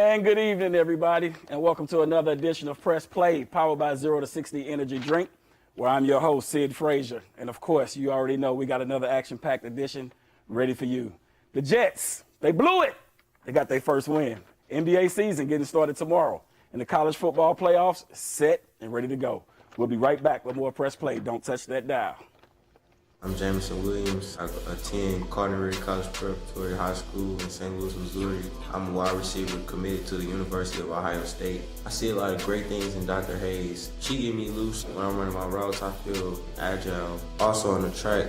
And good evening, everybody, and welcome to another edition of Press Play, powered by 0 to 60 Energy Drink, where I'm your host, Sid Frazier. And of course, you already know we got another action-packed edition ready for you. The Jets, they blew it. They got their first win. NBA season getting started tomorrow. And the college football playoffs set and ready to go. We'll be right back with more Press Play. Don't touch that dial. I'm Jamison Williams. I attend Carnegie College Preparatory High School in St. Louis, Missouri. I'm a wide receiver committed to the University of Ohio State. I see a lot of great things in Dr. Hayes. She get me loose when I'm running my routes. I feel agile. Also on the track,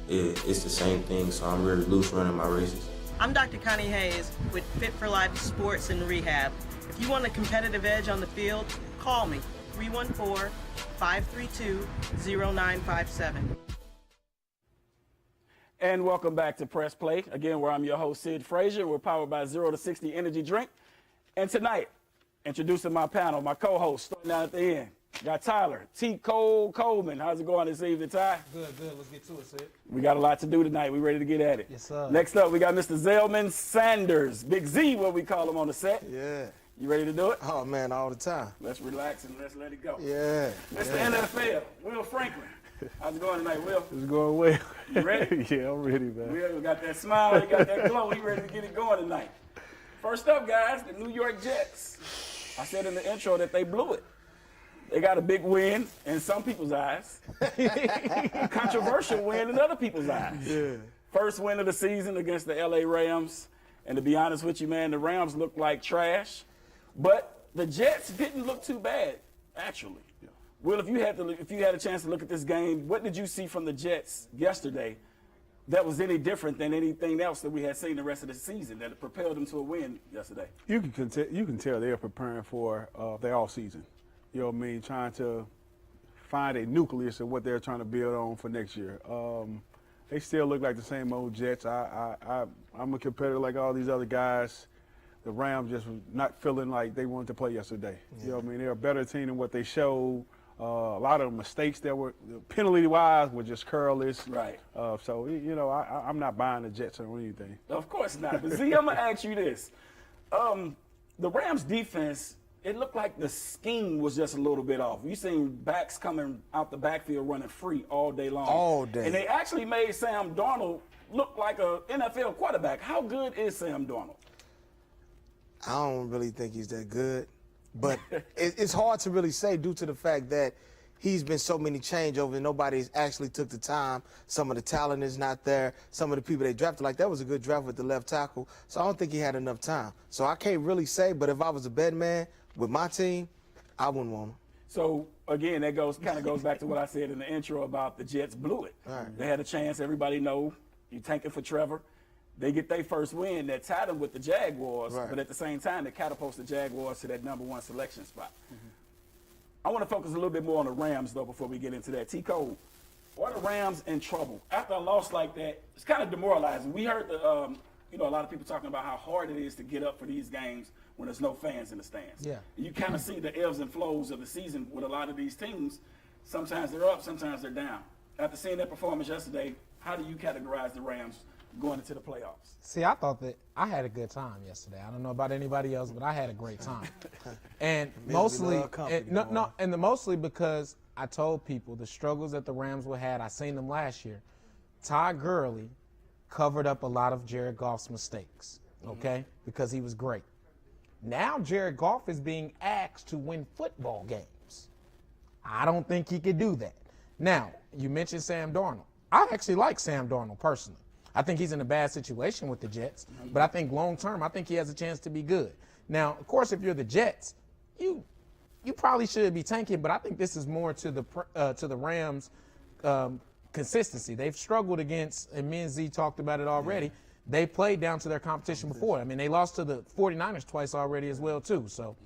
it's the same thing, so I'm really loose running my races. I'm Dr. Connie Hayes with Fit for Life Sports and Rehab. If you want a competitive edge on the field, call me, 314-532-0957. And welcome back to Press Play, again, where I'm your host, Sid Frazier. We're powered by 0 to 60 Energy Drink. And tonight, introducing my panel, my co-host, starting down at the end, got Tyler T. Cole Coleman. How's it going this evening, Ty? Good. Let's get to it, Sid. We got a lot to do tonight. We ready to get at it. Yes, sir. Next up, we got Mr. Zelman Sanders, Big Z, what we call him on the set. Yeah. You ready to do it? Oh, man, all the time. Let's relax and let's let it go. Yeah. Mr. NFL, Will Franklin. How's it going tonight, Will? It's going well. You ready? Yeah, I'm ready, man. Will got that smile, he got that glow. He ready to get it going tonight. First up, guys, the New York Jets. I said in the intro that they blew it. They got a big win in some people's eyes. A controversial win in other people's eyes. Yeah. First win of the season against the LA Rams. And to be honest with you, man, the Rams looked like trash. But the Jets didn't look too bad, actually. Will, if you had a chance to look at this game, what did you see from the Jets yesterday that was any different than anything else that we had seen the rest of the season that propelled them to a win yesterday? You can tell they're preparing for their off season. You know what I mean? Trying to find a nucleus of what they're trying to build on for next year. They still look like the same old Jets. I'm a competitor like all these other guys. The Rams just not feeling like they wanted to play yesterday. Yeah. You know what I mean? They're a better team than what they showed. A lot of mistakes that were penalty-wise were just careless. Right. So, you know, I'm not buying the Jets or anything. Of course not. But see, I'm going to ask you this. The Rams defense, it looked like the scheme was just a little bit off. You seen backs coming out the backfield running free all day long. All day. And they actually made Sam Darnold look like an NFL quarterback. How good is Sam Darnold? I don't really think he's that good. But it's hard to really say due to the fact that he's been so many changeovers and nobody's actually took the time. Some of the talent is not there. Some of the people they drafted, like that was a good draft with the left tackle. So I don't think he had enough time. So I can't really say, but if I was a betting man with my team, I wouldn't want him. So, again, that kind of goes back to what I said in the intro about the Jets blew it. Right. They had a chance. Everybody know you tanking for Trevor. They get their first win that tied them with the Jaguars, right. But at the same time, they catapults the Jaguars to that #1 selection spot. I want to focus a little bit more on the Rams, though, before we get into that. T-Cole, are the Rams in trouble? After a loss like that, it's kind of demoralizing. We heard a lot of people talking about how hard it is to get up for these games when there's no fans in the stands. Yeah. You kind of see the ebbs and flows of the season with a lot of these teams. Sometimes they're up, sometimes they're down. After seeing that performance yesterday, how do you categorize the Rams going into the playoffs? See, I thought that I had a good time yesterday. I don't know about anybody else, but I had a great time. And mostly, mostly because I told people the struggles that the Rams had, I seen them last year. Todd Gurley covered up a lot of Jared Goff's mistakes, okay, because he was great. Now Jared Goff is being asked to win football games. I don't think he could do that. Now, you mentioned Sam Darnold. I actually like Sam Darnold personally. I think he's in a bad situation with the Jets, but I think long term, I think he has a chance to be good. Now, of course, if you're the Jets, you probably should be tanking, but I think this is more to the Rams' consistency. They've struggled against, and me and Z talked about it already. Yeah. They played down to their competition before. I mean, they lost to the 49ers twice already as well, too. So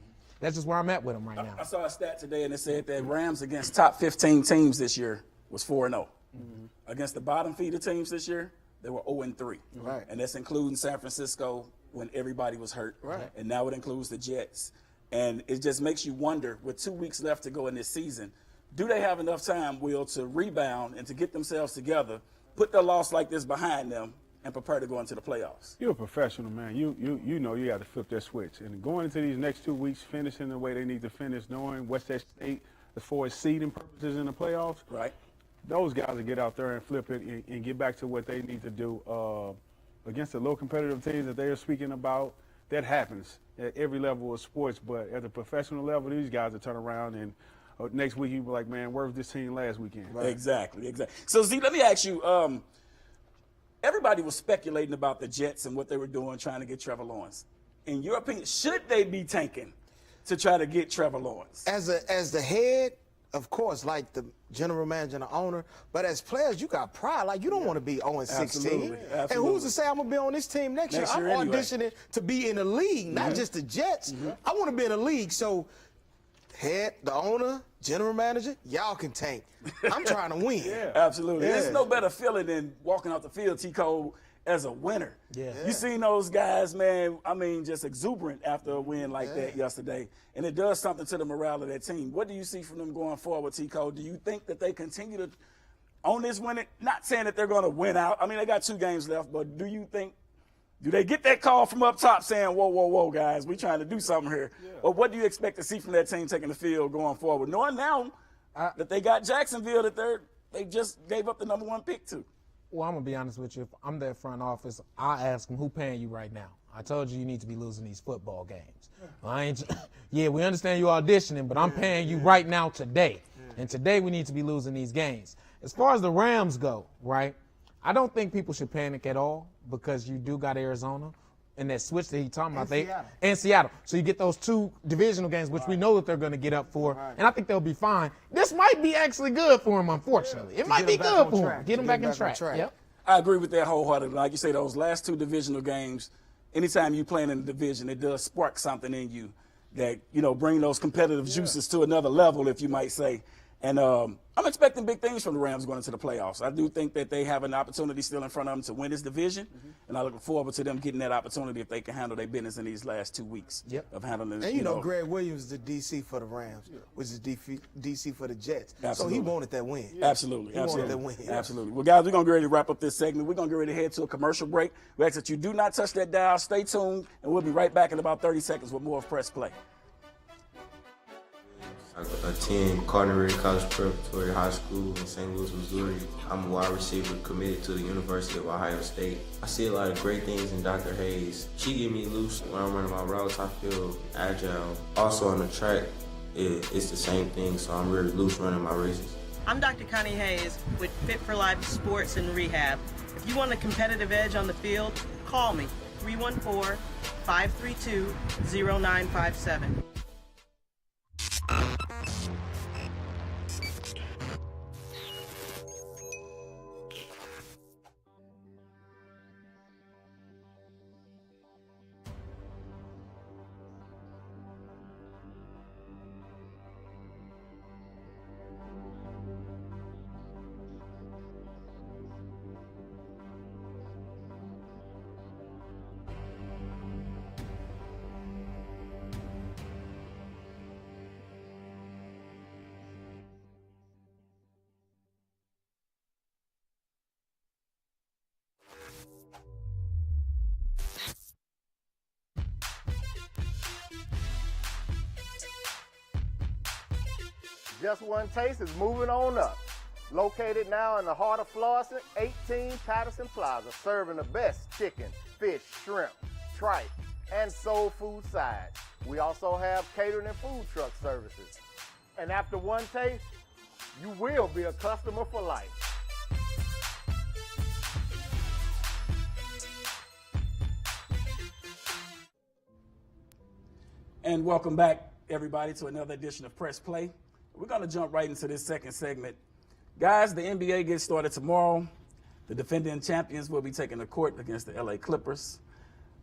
that's just where I'm at with them right now. I saw a stat today, and it said that Rams against top 15 teams this year was 4-0. Against the bottom feeder teams this year, they were 0-3. Right. And that's including San Francisco when everybody was hurt. Right. And now it includes the Jets. And it just makes you wonder, with 2 weeks left to go in this season, do they have enough time, Will, to rebound and to get themselves together, put the loss like this behind them, and prepare to go into the playoffs? You're a professional, man. You know you got to flip that switch. And going into these next 2 weeks, finishing the way they need to finish, knowing what's at stake as far as seeding purposes in the playoffs. Right. Those guys will get out there and flip it and get back to what they need to do against the low competitive teams that they are speaking about. That happens at every level of sports, but at the professional level, these guys will turn around and next week you'll be like, man, where was this team last weekend? Right. Exactly. So, Z, let me ask you, everybody was speculating about the Jets and what they were doing trying to get Trevor Lawrence. In your opinion, should they be tanking to try to get Trevor Lawrence? As the head, of course, like the general manager and the owner, but as players, you got pride. Like, you don't want to be 0-16. Absolutely. And who's to say I'm going to be on this team next year? I'm anyway. auditioning to be in the league, not just the Jets. I want to be in the league. So, head, the owner, general manager, y'all can tank. I'm trying to win. Absolutely. Yeah. There's no better feeling than walking off the field, T-Cole, as a winner. You seen those guys, man, I mean, just exuberant after a win like that yesterday. And it does something to the morale of that team. What do you see from them going forward, T-Cole? Do you think that they continue to own this winning? Not saying that they're going to win out. I mean, they got 2 games left, but do they get that call from up top saying, whoa, guys, we trying to do something here? Or what do you expect to see from that team taking the field going forward, knowing now that they got Jacksonville that they just gave up the #1 pick to? Well, I'm going to be honest with you. If I'm their front office, I ask them, who paying you right now? I told you need to be losing these football games. We understand you auditioning, but I'm paying you right now today. And today we need to be losing these games. As far as the Rams go, right, I don't think people should panic at all because you do got Arizona and that switch that he's talking about. And Seattle. So you get those 2 divisional games, which we know that they're going to get up for. And I think they'll be fine. This might be actually good for them, unfortunately. It might be good for them. Get them back on track. Yep. I agree with that wholeheartedly. Like you say, those last 2 divisional games, anytime you playing in the division, it does spark something in you that, bring those competitive juices to another level, if you might say. And I'm expecting big things from the Rams going into the playoffs. I do think that they have an opportunity still in front of them to win this division, and I look forward to them getting that opportunity if they can handle their business in these last 2 weeks of handling it. And Greg Williams is the DC for the Rams, which is DC for the Jets. Absolutely. So he wanted that win. Absolutely. He wanted that win. Absolutely. Well, guys, we're going to get ready to wrap up this segment. We're going to get ready to head to a commercial break. We ask that you do not touch that dial. Stay tuned, and we'll be right back in about 30 seconds with more of Press Play. I attend Cardinal College Preparatory High School in St. Louis, Missouri. I'm a wide receiver committed to the University of Ohio State. I see a lot of great things in Dr. Hayes. She get me loose when I'm running my routes. I feel agile. Also on the track, it's the same thing, so I'm really loose running my races. I'm Dr. Connie Hayes with Fit for Life Sports and Rehab. If you want a competitive edge on the field, call me, 314-532-0957. Just One Taste is moving on up. Located now in the heart of Florissant, 18 Patterson Plaza, serving the best chicken, fish, shrimp, tripe, and soul food sides. We also have catering and food truck services. And after one taste, you will be a customer for life. And welcome back, everybody, to another edition of Press Play. We're going to jump right into this second segment. Guys, the NBA gets started tomorrow. The defending champions will be taking the court against the LA Clippers.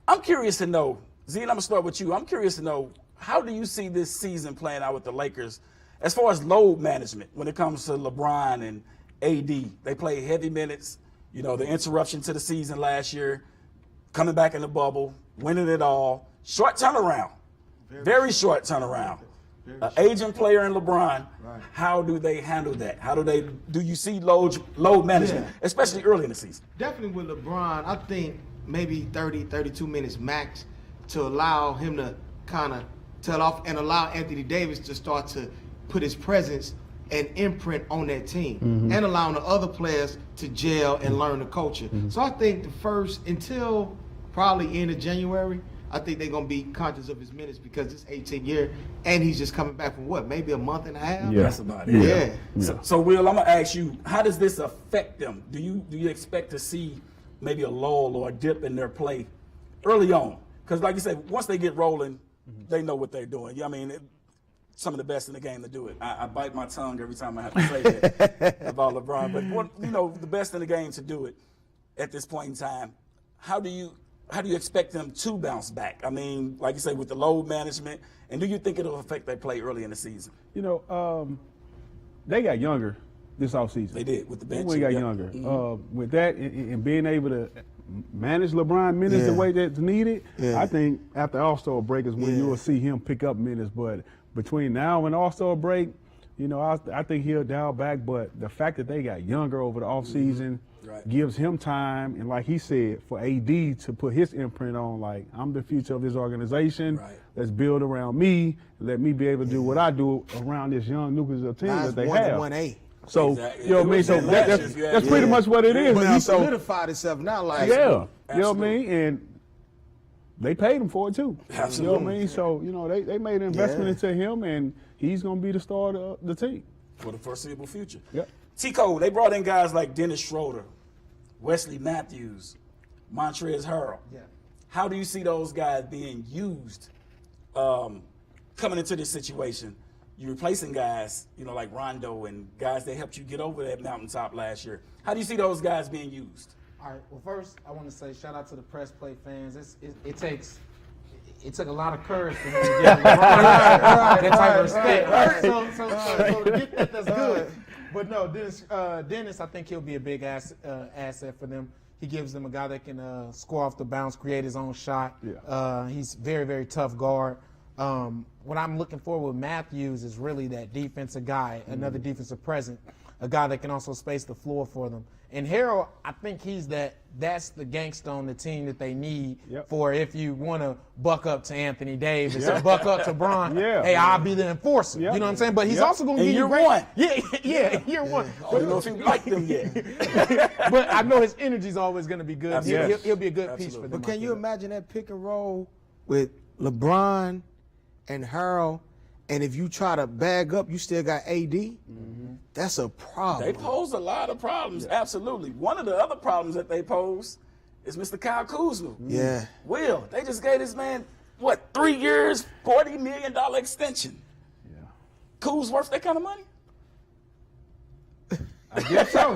I'm curious to know, Z, and I'm going to start with you. I'm curious to know, how do you see this season playing out with the Lakers as far as load management when it comes to LeBron and AD? They play heavy minutes, the interruption to the season last year, coming back in the bubble, winning it all. Short turnaround, very short turnaround. An aging player in LeBron, how do they handle that? Do you see load management, especially early in the season? Definitely with LeBron, I think maybe 30, 32 minutes max to allow him to kind of tail off and allow Anthony Davis to start to put his presence and imprint on that team and allowing the other players to gel and learn the culture. So I think the first, until probably end of January, I think they're going to be conscious of his minutes because it's 18 year and he's just coming back from what, maybe a month and a half? Yeah. That's about it. Yeah. So Will, I'm going to ask you, how does this affect them? Do you expect to see maybe a lull or a dip in their play early on? Because like you said, once they get rolling, they know what they're doing. I mean, some of the best in the game to do it. I bite my tongue every time I have to say that about LeBron. But the best in the game to do it at this point in time. How do you expect them to bounce back? I mean, like you say, with the load management, and do you think it'll affect their play early in the season? They got younger this offseason. They did with the bench. They got younger. With that and being able to manage LeBron minutes the way that's needed, I think after All-Star break is when you will see him pick up minutes. But between now and All-Star break, I think he'll dial back. But the fact that they got younger over the offseason gives him time, and like he said, for AD to put his imprint on, like, I'm the future of this organization. Let's build around me. Let me be able to do what I do around this young nucleus of team that they have. 1-1-8. So, you know what I mean? So that's pretty much what it is. But he solidified himself now, like. You know what I mean? And they paid him for it too. Absolutely. You know what I mean? So, they made an investment into him, and he's going to be the star of the team. For the foreseeable future. Yep. Tico, they brought in guys like Dennis Schroeder, Wesley Matthews, Montrezl Harrell. How do you see those guys being used coming into this situation? You're replacing guys, like Rondo and guys that helped you get over that mountaintop last year. How do you see those guys being used? All right. Well, first, I want to say shout out to the Press Play fans. It took a lot of courage for him to get LeBron that type of respect. Right? So to get that's good. But no, Dennis, I think he'll be a big asset for them. He gives them a guy that can score off the bounce, create his own shot. He's very, very tough guard. What I'm looking for with Matthews is really that defensive guy, another defensive presence, a guy that can also space the floor for them. And Harrell, I think that's the gangster on the team that they need for if you want to buck up to Anthony Davis or buck up to Bron. Hey, I'll be the enforcer. You know what I'm saying? But he's also going to give you one. Year one. I don't know if you like them yet. But I know his energy is always going to be good. He'll be a good piece for them. But can you imagine that pick and roll with LeBron and Harrell, and if you try to bag up, you still got AD? That's a problem. They pose a lot of problems, absolutely. One of the other problems that they pose is Mr. Kyle Kuzma. Will, they just gave this man, 3 years, $40 million extension. Kuz worth that kind of money? I guess so.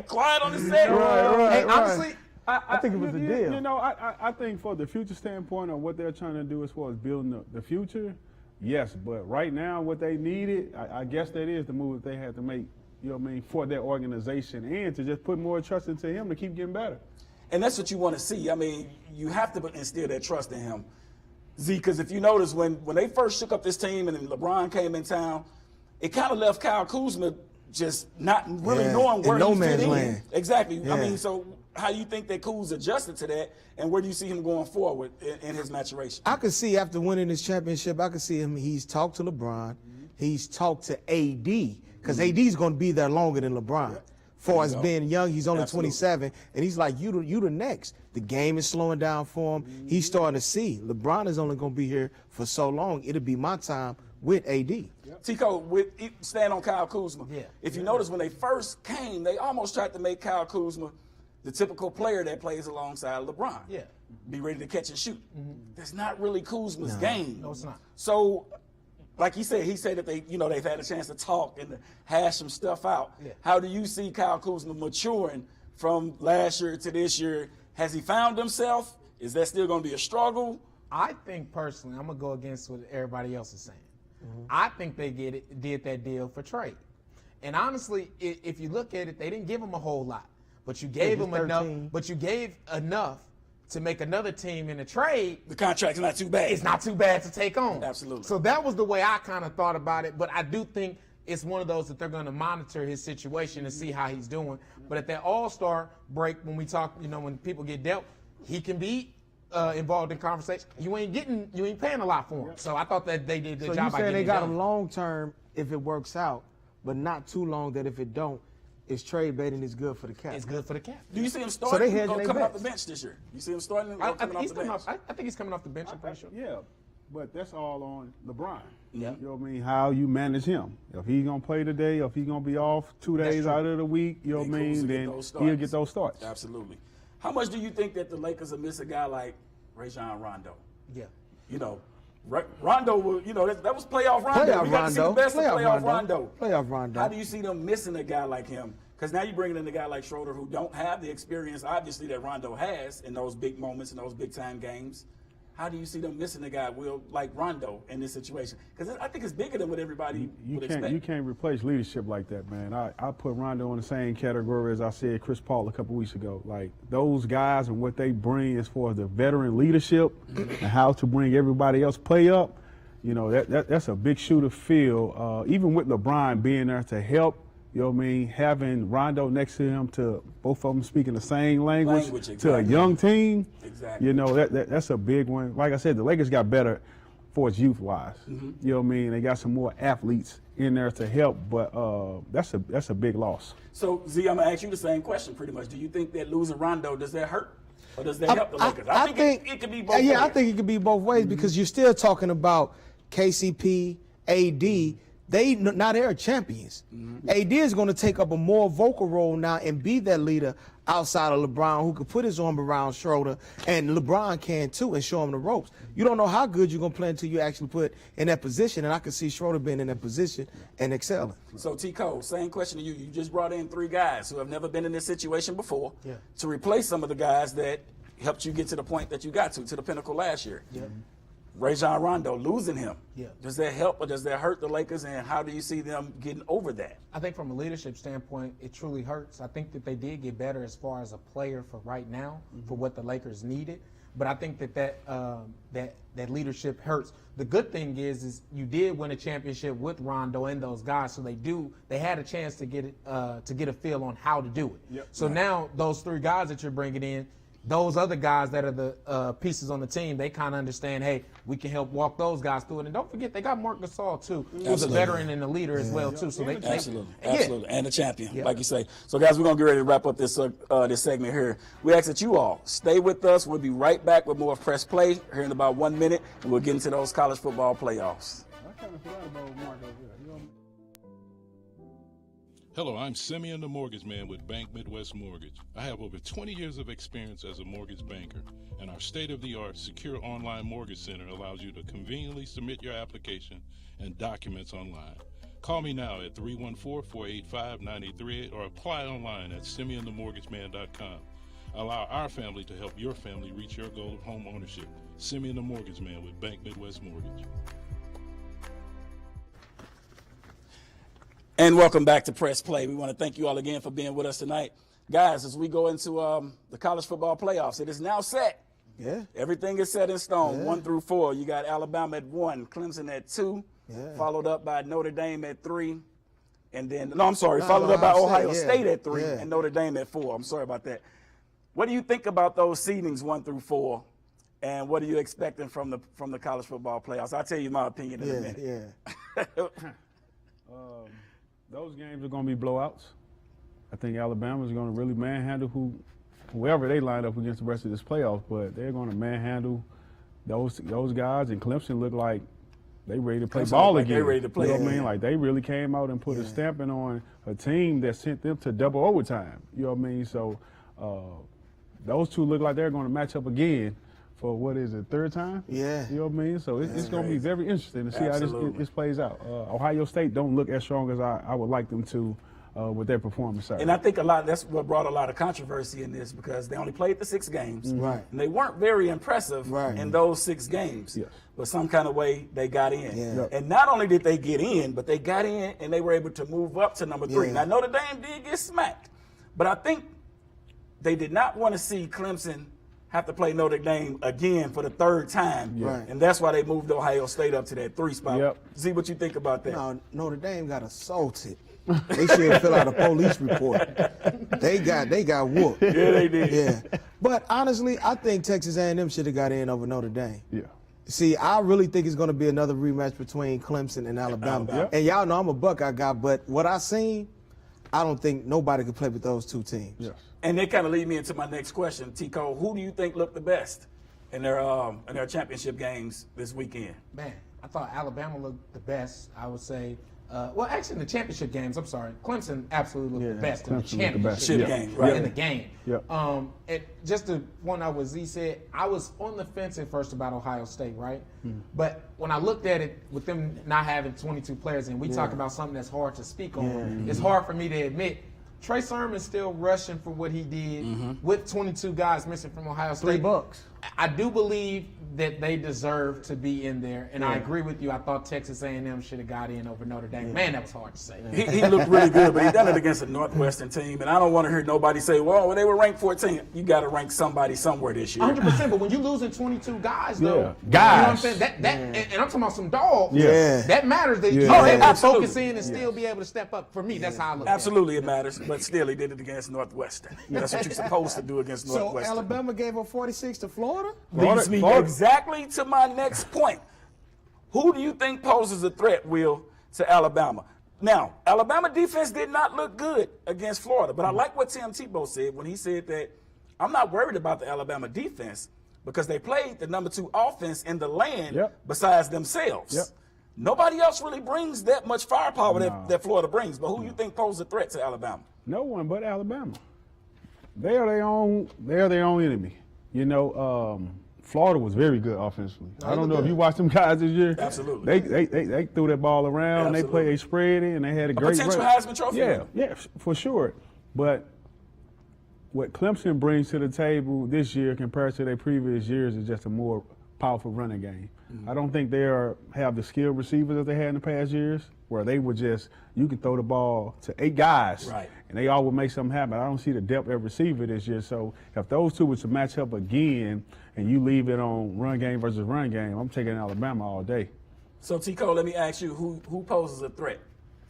Quiet on the set. Hey, honestly, I think it was a deal. I think for the future standpoint of what they're trying to do as far as building the future, yes. But right now, what they needed, I guess that is the move that they had to make, for their organization and to just put more trust into him to keep getting better. And that's what you want to see. I mean, you have to instill that trust in him, Z, because if you notice, when they first shook up this team and then LeBron came in town, it kind of left Kyle Kuzma just not really knowing where he fit in. Exactly. I mean, so how do you think that Kuz adjusted to that, and where do you see him going forward in his maturation? I could see after winning this championship, I could see him, he's talked to LeBron, he's talked to AD, because AD's going to be there longer than LeBron. Far as being young, he's only 27, and he's like, you the next. The game is slowing down for him. He's starting to see LeBron is only going to be here for so long. It'll be my time with AD. Tico, stand on Kyle Kuzma. If you notice, when they first came, they almost tried to make Kyle Kuzma the typical player that plays alongside LeBron. Be ready to catch and shoot. That's not really Kuzma's game. No, it's not. So, like he said that they've had a chance to talk and to hash some stuff out. How do you see Kyle Kuzma maturing from last year to this year? Has he found himself? Is that still going to be a struggle? I think personally, I'm going to go against what everybody else is saying. I think they did that deal for trade. And honestly, if you look at it, they didn't give him a whole lot. But you gave him enough. But you gave enough to make another team in a trade, The contract's not too bad. it's not too bad to take on. Absolutely. So that was the way I kind of thought about it. But I do think it's one of those that they're going to monitor his situation and see how he's doing. But at that All-Star break, when we talk, when people get dealt, he can be involved in conversation. You ain't paying a lot for him. So I thought that they did a good So job. you by saying they getting got it him done. long term if it works out, but not too long that if it don't, it's trade bait and it's good for the Cats. It's good for the Cap. Do you see him starting they hedging or their coming off bets. the bench this year? You see him starting or I coming think off he's the coming bench? off. I think he's coming off the bench. I'm pretty sure. Yeah, but that's all on LeBron. Yeah. You know what I mean? How you manage him. If he's going to play today, if he's going to be off 2 days true. out of the week, you know what I mean, then he'll get those starts. Absolutely. How much do you think that the Lakers will miss a guy like Rajon Rondo? Yeah. Rondo, that was playoff Rondo. Playoff We got to see the Rondo. best of Playoff playoff Rondo. Rondo. Playoff Rondo. How do you see them missing a guy like him? Because now you're bringing in a guy like Schroeder who don't have the experience, obviously, that Rondo has in those big moments, in those big-time games. How do you see them missing a guy like Rondo in this situation? Because I think it's bigger than what everybody would expect. You can't replace leadership like that, man. I put Rondo in the same category as I said Chris Paul a couple weeks ago. Like, those guys and what they bring as far as the veteran leadership and how to bring everybody else play up, that's a big shoe to fill. Even with LeBron being there to help, you know what I mean, having Rondo next to him, to both of them speaking the same language to a exactly. young team, Exactly. that's a big one. Like I said, the Lakers got better for its youth-wise. You know what I mean? They got some more athletes in there to help, but that's a big loss. So, Z, I'm going to ask you the same question pretty much. Do you think that losing Rondo, does that hurt? Or does that help the Lakers? I think it could be both ways. Yeah, I think it could be both ways because you're still talking about KCP, AD. Now they're champions. AD is going to take up a more vocal role now and be that leader outside of LeBron, who could put his arm around Schroeder, and LeBron can too, and show him the ropes. You don't know how good you're going to play until you actually put in that position, and I can see Schroeder being in that position and excelling. So, T. Cole, same question to you. You just brought in 3 guys who have never been in this situation before to replace some of the guys that helped you get to the point that you got to the pinnacle last year. Rajon Rondo, losing him. Does that help or does that hurt the Lakers, and how do you see them getting over that? I think from a leadership standpoint, it truly hurts. I think that they did get better as far as a player for right now, for what the Lakers needed. But I think that leadership hurts. The good thing is you did win a championship with Rondo and those guys, so they had a chance to get a feel on how to do it. So now those 3 guys that you're bringing in, those other guys that are the pieces on the team, they kind of understand, hey, we can help walk those guys through it. And don't forget, they got Marc Gasol, too, who's a veteran and a leader as well, too. So Absolutely. And a champion, like you say. So, guys, we're going to get ready to wrap up this segment here. We ask that you all stay with us. We'll be right back with more of Press Play here in about 1 minute, and we'll get into those college football playoffs. I kind of forgot about Mark over there. Hello, I'm Simeon the Mortgage Man with Bank Midwest Mortgage. I have over 20 years of experience as a mortgage banker, and our state-of-the-art secure online mortgage center allows you to conveniently submit your application and documents online. Call me now at 314-485-9838 or apply online at simeonthemortgageman.com. Allow our family to help your family reach your goal of home ownership. Simeon the Mortgage Man with Bank Midwest Mortgage. And welcome back to Press Play. We want to thank you all again for being with us tonight. Guys, as we go into the college football playoffs, it is now set. Everything is set in stone, 1 through 4. You got Alabama at 1, Clemson at 2, followed up by Notre Dame at 3, and then, followed up by Ohio State at 3 and Notre Dame at 4. I'm sorry about that. What do you think about those seedings 1 through 4, and what are you expecting from the college football playoffs? I'll tell you my opinion in a minute. Those games are going to be blowouts. I think Alabama is going to really manhandle whoever they line up against the rest of this playoff, but they're going to manhandle those guys, and Clemson look like they ready to play ball again. They ready to play. You know what I mean? Like, they really came out and put a stamping on a team that sent them to double overtime. You know what I mean? So those two look like they're going to match up again for, what is it, 3rd time? You know what I mean? So it's going to be very interesting to see how this plays out. Ohio State don't look as strong as I would like them to with their performance. And I think that's what brought a lot of controversy in this, because they only played the 6 games. Right. And they weren't very impressive in those 6 games. But some kind of way they got in. And not only did they get in, but they got in and they were able to move up to number 3. Now, Notre Dame did get smacked, but I think they did not want to see Clemson have to play Notre Dame again for the third time. Right. And that's why they moved Ohio State up to that 3 spot. Yep. See what you think about that. No, Notre Dame got assaulted. They should fill out a police report. They got whooped. Yeah, they did. Yeah. But honestly, I think Texas A&M should have got in over Notre Dame. Yeah. See, I really think it's going to be another rematch between Clemson and Alabama. Yep. And y'all know I'm a Buckeye guy, but what I seen, I don't think nobody could play with those two teams. Yes. And they kind of lead me into my next question, Tico. Who do you think looked the best in their championship games this weekend? Man, I thought Alabama looked the best, I would say. Well, actually, in the championship games, I'm sorry, Clemson absolutely looked the best in the Clemson looked the best. championship Yeah. game, right. in the game. Yeah. And just to point out what Z said, I was on the fence at first about Ohio State, right? But when I looked at it, with them not having 22 players, and we talk about something that's hard to speak on, it's hard for me to admit. Trey Sermon's still rushing for what he did with 22 guys missing from Ohio State. $3. I do believe that they deserve to be in there, and I agree with you. I thought Texas A&M should have got in over Notre Dame. Man, that was hard to say. He looked really good, but he done it against a Northwestern team. And I don't want to hear nobody say, well, they were ranked 14. You got to rank somebody somewhere this year. 100%, but when you losing 22 guys, though, Yeah. you know what Guys. I'm saying? And I'm talking about some dogs. Yeah. That matters. That you Yeah. know, they Yeah. to focus in and still be able to step up. For me, that's how I look at it. Absolutely, it matters. But still, he did it against Northwestern. That's what you're supposed to do against So Northwestern. Alabama gave up 46 to Florida? Leads me exactly to my next point. Who do you think poses a threat, Will, to Alabama? Now, Alabama defense did not look good against Florida, but I like what Tim Tebow said when he said that I'm not worried about the Alabama defense because they played the number 2 offense in the land besides themselves. Yep. Nobody else really brings that much firepower that Florida brings, but who do you think poses a threat to Alabama? No one but Alabama. They are their own enemy. You know, Florida was very good offensively. I don't know if you watched them guys this year. Absolutely. They threw that ball around. Absolutely. They played, they spread it, and they had a great potential run. Heisman Trophy Yeah, winner. yeah, for sure. But what Clemson brings to the table this year compared to their previous years is just a more powerful running game. I don't think they have the skilled receivers that they had in the past years, where they would just, you can throw the ball to 8 guys, Right. and they all would make something happen. I don't see the depth at receiver this year. So if those two were to match up again, and you leave it on run game versus run game, I'm taking Alabama all day. So, Tico, let me ask you, who poses a threat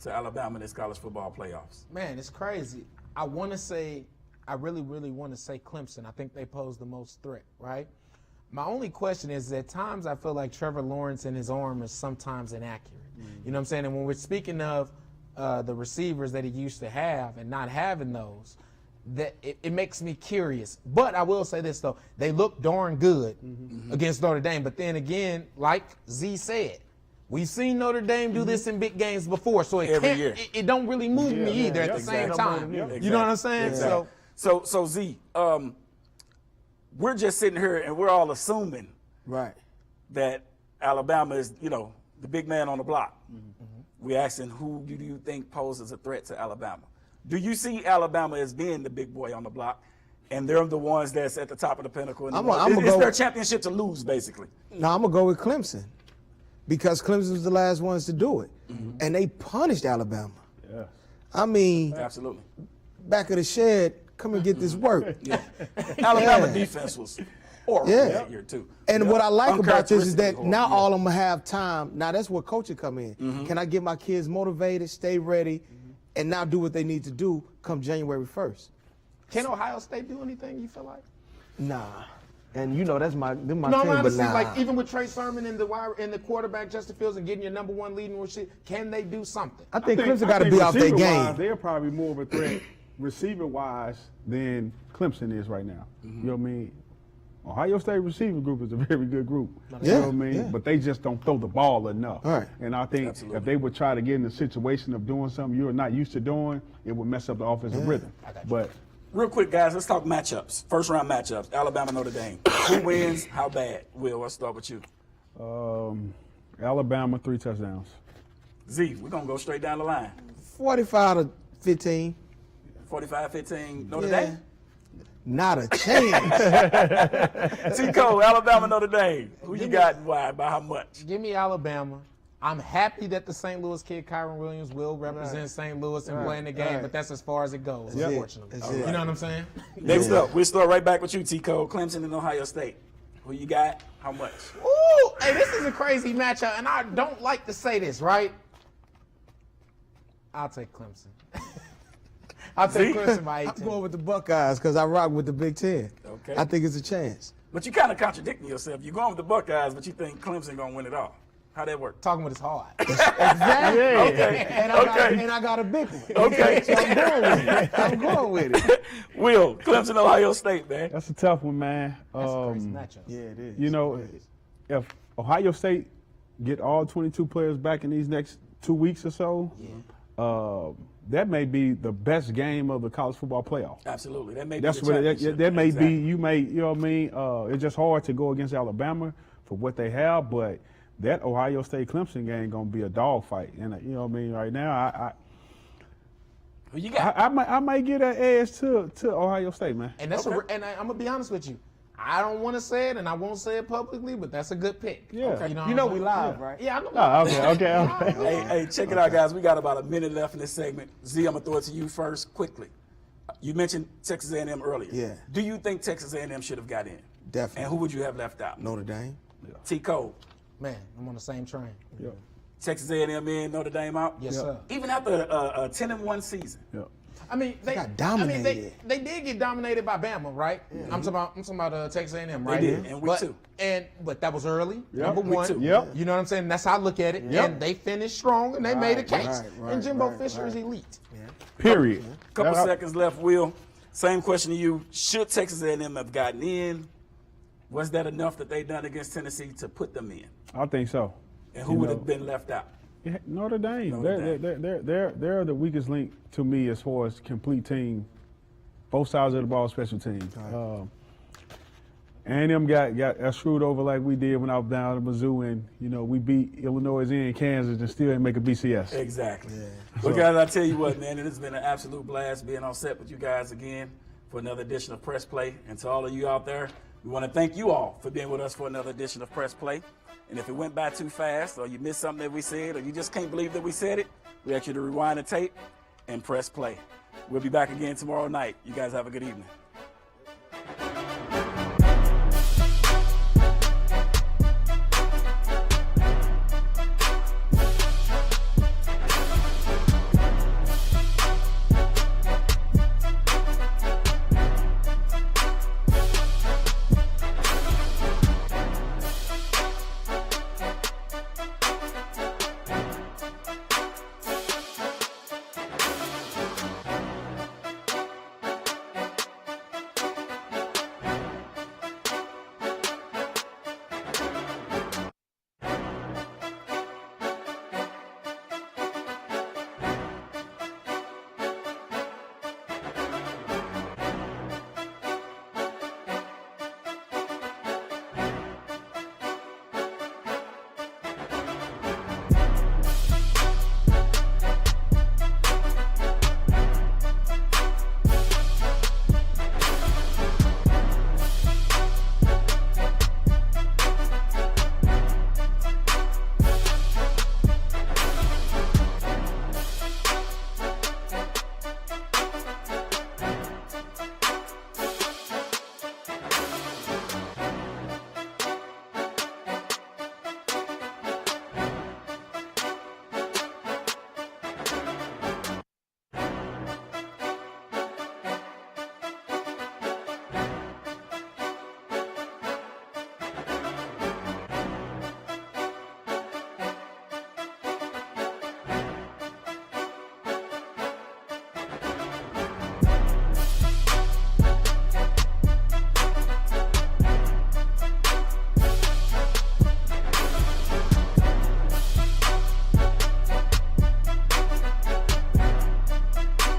to Alabama in this college football playoffs? Man, it's crazy. I really, really want to say Clemson. I think they pose the most threat, right? My only question is, at times I feel like Trevor Lawrence and his arm is sometimes inaccurate. You know what I'm saying? And when we're speaking of the receivers that he used to have and not having those, that it makes me curious. But I will say this, though. They look darn good against Notre Dame. But then again, like Z said, we've seen Notre Dame do this in big games before. So Every year. it don't really move me either at the same time. You know what I'm saying? Exactly. So Z, we're just sitting here and we're all assuming that Alabama is, the big man on the block. We're asking, who do you think poses a threat to Alabama? Do you see Alabama as being the big boy on the block, and they're the ones that's at the top of the pinnacle? It's their championship to lose, basically. No, I'm going to go with Clemson because Clemson was the last ones to do it, and they punished Alabama. Yeah. I mean, Absolutely. back of the shed, come and get this work. Alabama defense was horrible that year, too. And what I like about this is that Uncharacteristically now horrible. all of them have time. Now that's where coaching come in. Can I get my kids motivated, stay ready, and now do what they need to do come January 1st? Can Ohio State do anything, you feel like? Nah. And that's my No, team, honestly, but nah. like even with Trey Sermon and the quarterback Justin Fields and getting your number 1 leading receiver, can they do something? I think Clemson got to be off their receiver-wise, game. They're probably more of a threat receiver-wise than Clemson is right now. You know what I mean? Ohio State receiver group is a very good group. You know what I mean? Yeah. But they just don't throw the ball enough. All right. And I think if they would try to get in the situation of doing something you're not used to doing, it would mess up the offensive rhythm. But Real quick, guys, let's talk matchups. First round matchups, Alabama, Notre Dame. Who wins? How bad? Will, let's start with you. Alabama, 3 touchdowns. Z, we're going to go straight down the line. 45-15. 45-15, Notre Yeah. Dame. Not a chance. Tico, Alabama, Notre Dame. Who you got and why? By how much? Give me Alabama. I'm happy that the St. Louis kid, Kyron Williams, will represent St. Louis and play in the game, but that's as far as it goes, unfortunately. That's it. You know what I'm saying? Next up, we'll start right back with you, T-Cole. Clemson and Ohio State. Who you got? How much? Ooh, hey, this is a crazy matchup, and I don't like to say this, right? I'll take Clemson. I'll take Clemson by 18. I'm going with the Buckeyes because I rock with the Big Ten. Okay. I think it's a chance. But you kind of contradicting yourself. You're going with the Buckeyes, but you think Clemson going to win it all. How that work? Talking with his heart. Exactly. Okay. And I got a big one. Okay. So I'm going with it. I'm going with it. Will, Clemson, Ohio State, man. That's a tough one, man. That's a crazy matchup. Yeah, it is. You know, if Ohio State get all 22 players back in these next 2 weeks or so, that may be the best game of the college football playoff. Absolutely. That may be That's the what championship. that may Exactly. be. You know what I mean? It's just hard to go against Alabama for what they have, but that Ohio State Clemson game gonna be a dogfight. And you know what I mean? Right now, Who you got? I might get an edge to Ohio State, man. And that's I'm gonna be honest with you. I don't want to say it, and I won't say it publicly, but that's a good pick. Yeah. Okay, You know we live, right? Yeah, I know. Oh, okay. Hey, check it out, guys. We got about a minute left in this segment. Z, I'm going to throw it to you first quickly. You mentioned Texas A&M earlier. Yeah. Do you think Texas A&M should have got in? Definitely. And who would you have left out? Notre Dame. T-Cole. Man, I'm on the same train. Yeah. Texas A&M in, Notre Dame out? Yes, sir. Even after a 10-1 season. Yeah. I mean, they got dominated. they did get dominated by Bama, right? I'm talking about Texas A&M, right? They did, in week 2. But that was early. Yep. Number Week one. 2. Yep. You know what I'm saying? That's how I look at it. Yep. And they finished strong, and they made a case. And Jimbo Fisher is right. elite. Period. Couple seconds left, Will. Same question to you. Should Texas A&M have gotten in? Was that enough that they done against Tennessee to put them in? I think so. And who would have been left out? Yeah, Notre Dame. Notre Dame. They're the weakest link to me as far as complete team, both sides of the ball, special teams. A&M got screwed over like we did when I was down at Mizzou, and we beat Illinois and Kansas and still didn't make a BCS. Exactly. Well, guys, I tell you what, man, it has been an absolute blast being on set with you guys again for another edition of Press Play. And to all of you out there, we want to thank you all for being with us for another edition of Press Play. And if it went by too fast, or you missed something that we said, or you just can't believe that we said it, we ask you to rewind the tape and press play. We'll be back again tomorrow night. You guys have a good evening.